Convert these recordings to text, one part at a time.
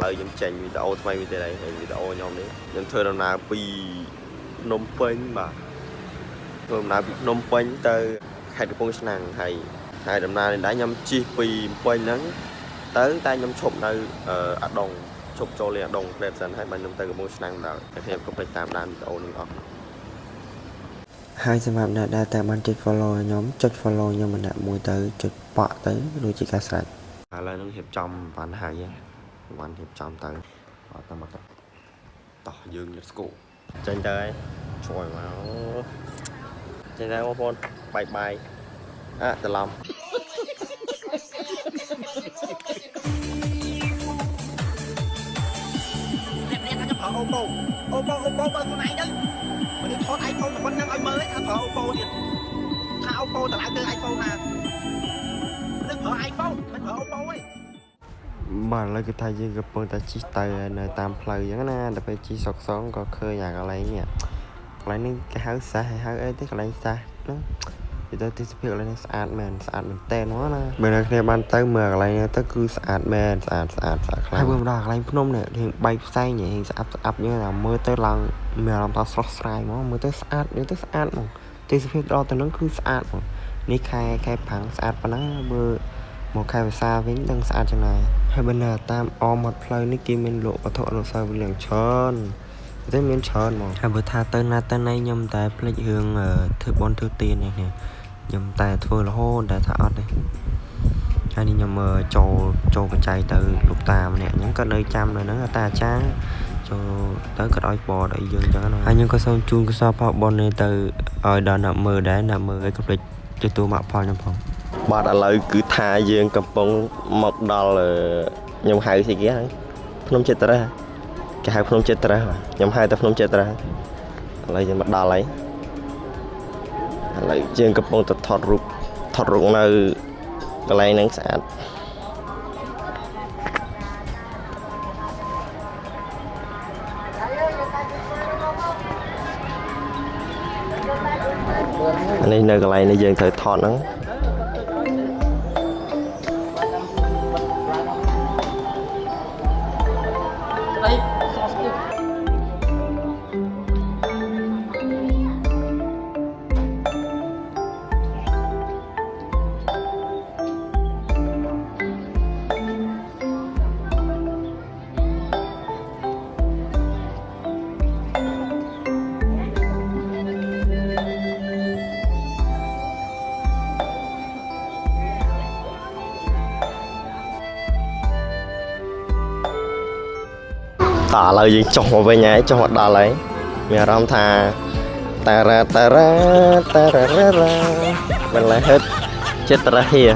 ហើយខ្ញុំចេញវីដេអូថ្មីមួយទៀតហើយវីដេអូខ្ញុំនេះខ្ញុំធ្វើដំណើរពីភ្នំពេញបាទធ្វើដំណើរពីភ្នំពេញទៅខេត្តកំពង់ឆ្នាំងហើយដំណើរនេះដែរខ្ញុំជិះពីភ្នំពេញហ្នឹងទៅតែខ្ញុំឈប់នៅអាដងឈប់ចូលលេងអាដងផ្លែផ្សិនហើយបានខ្ញុំទៅកំពង់ឆ្នាំងដល់ខ្ញុំក៏ពេចតាមដានវីដេអូនេះអស់ហើយសម្រាប់អ្នកដែលតែបានចុច follow ខ្ញុំចុច follow ខ្ញុំម្នាក់មួយទៅចុចប៉ក់ទៅដូចជាការស្រេចឥឡូវនឹងរៀបចំបានហើយបានរៀបចំទៅអត់តាមមកតោះយើង let's go ចេញទៅហើយជួយមកចេញទៅបងប្អូនបាយច្រឡំអូប៉ូបើខ្លួនឯងទៅមិនថត iPhone ប៉ុណ្ណឹងឲ្យមើលថាប្រើអូប៉ូទៀតថាអូប៉ូតម្លៃទៅ iPhone ណានឹងប្រើ iPhone មិនប្រើអូប៉ូទេបាទឥឡូវគឺថាយើងកំពុងតែជិះទៅនៅតាមផ្លូវអញ្ចឹងណាដល់ពេលជិះសុកសងក៏ឃើញអាកន្លែងនេះគេហៅសាសហៅអីទេកន្លែងសាសហ្នឹងនិយាយទៅទេសភាពកន្លែងនេះស្អាតមែនតើណាបើអ្នកគ្នាបានទៅមើលកន្លែងនេះទៅគឺស្អាតមែនស្អាតខ្លាំងហើយមើលម្ដងកន្លែងភ្នំនេះរៀងបែកផ្សែងរៀងស្អាប់អញ្ចឹងតែមើលទៅឡើងមានអារម្មណ៍ថាស្រស់ស្រាយហ្មងមើលទៅស្អាតហ្មងទេសភាពដល់ទៅនឹងគឺស្អាតហ្មងនេះខែប្រាំងស្អាតប៉ុណ្ណាមើលមកខែវិសាវិញនឹងស្អាតចឹងដែរហើយបើនៅតាមអមមាត់ផ្លូវនេះគេមានលក់វត្ថុអនុស្សាវរីយ៍ច្រើនតែមានច្រើនហ្មងហើយបើថាទៅណាទៅណីខ្ញុំតែភ្លេចរឿងធ្វើបន់ធ្វើទាននេះខ្ញុំតែធ្វើរហូតតែថាអត់ទេហើយនេះខ្ញុំចូលបច្ច័យទៅលោកតាម្នាក់អញ្ចឹងក៏នៅចាំនៅហ្នឹងតាអាចារ្យចូលទៅក៏ឲ្យបតឲ្យយើងអញ្ចឹងណាហើយខ្ញុំក៏សូមជូនកសលផលបុណ្យនេះទៅឲ្យដល់អ្នកមើលដែរអ្នកមើលឲ្យកុំភ្លេចទទួលមកផលខ្ញុំផងបាទឥឡូវគឺថាយើងកំពុងមកដល់ខ្ញុំហៅស្អីគេហ្នឹងភ្នំចិត្តរះគេហៅភ្នំចិត្តរះខ្ញុំហៅតែភ្នំចិត្តរះឥឡូវយើងមកដល់ហើយឥឡូវយើងកំពុងតែថតរូបនៅកន្លែងហ្នឹងស្អាតនេះនៅកន្លែងនេះយើងត្រូវថតហ្នឹងតើឥឡូវយើងចុះមកវិញហើយចុះមកដល់ហើយមានអារម្មណ៍ថាតារ៉ាមិនឡែហិតចិត្តរហៀឥ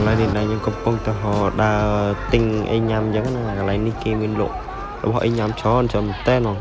ឡូវនេះខ្ញុំកំពុងទៅដើរទិញអីញ៉ាំអញ្ចឹងណាកន្លែងនេះគេមានលក់របស់អីញ៉ាំច្រើនមែនតើហ្នឹង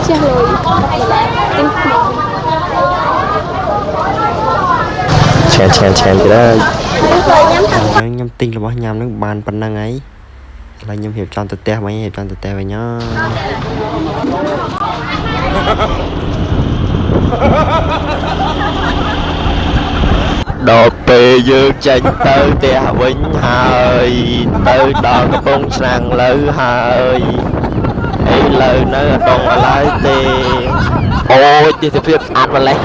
ចាស់លុយឆានទៅដែរខ្ញុំទិញរបស់ញ៉ាំនឹងបានប៉ុណ្ណឹងហើយឥឡូវខ្ញុំរៀបចំទៅផ្ទះវិញដល់ពេលយើងចេញទៅផ្ទះវិញហើយទៅដល់កំពង់ឆ្នាំងលើហើយឥឡូវនៅអត់ដល់ឡើយទេអូយទេសភាពស្អាតម្លេះ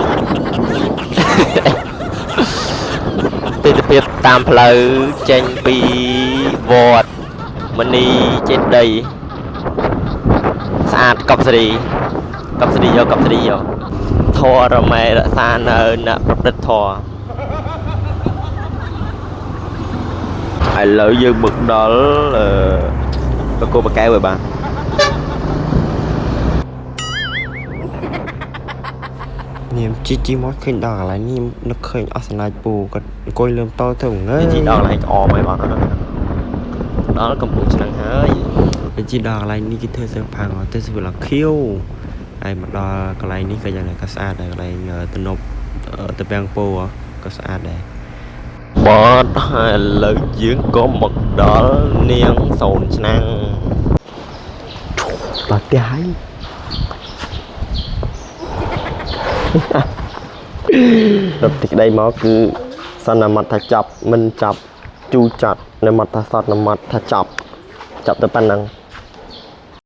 ទេសភាពតាមផ្លូវចេញពីវត្តមនីចេតិយស្អាតកប់សេរីយកធម៌រមែរក្សានៅអ្នកប្រព្រឹត្តធម៌ឥឡូវយើងមកដល់បកគោបកែវហើយបាទ niềm chi mót khinh đỏ lại niềm nó khinh ở sân lại bù còn coi lơm to thường ngớ chị đo lại ò mày bảo đó là công cụ năng hơi chi đỏ lại ní cái thơ sơ phàng ở tên sự là khiêu ai mà đo cái này ní cái giờ này cái xa đây cái này tên nộp tên bang po á cái xa đây bỏ hai lời diễn có một đó niên sồn năng là cái đợt thì đây nó cứ sân nằm mặt thà chập mình chập chu chặt nằm mặt thà sọt nằm mặt thà chập chập tới pan năng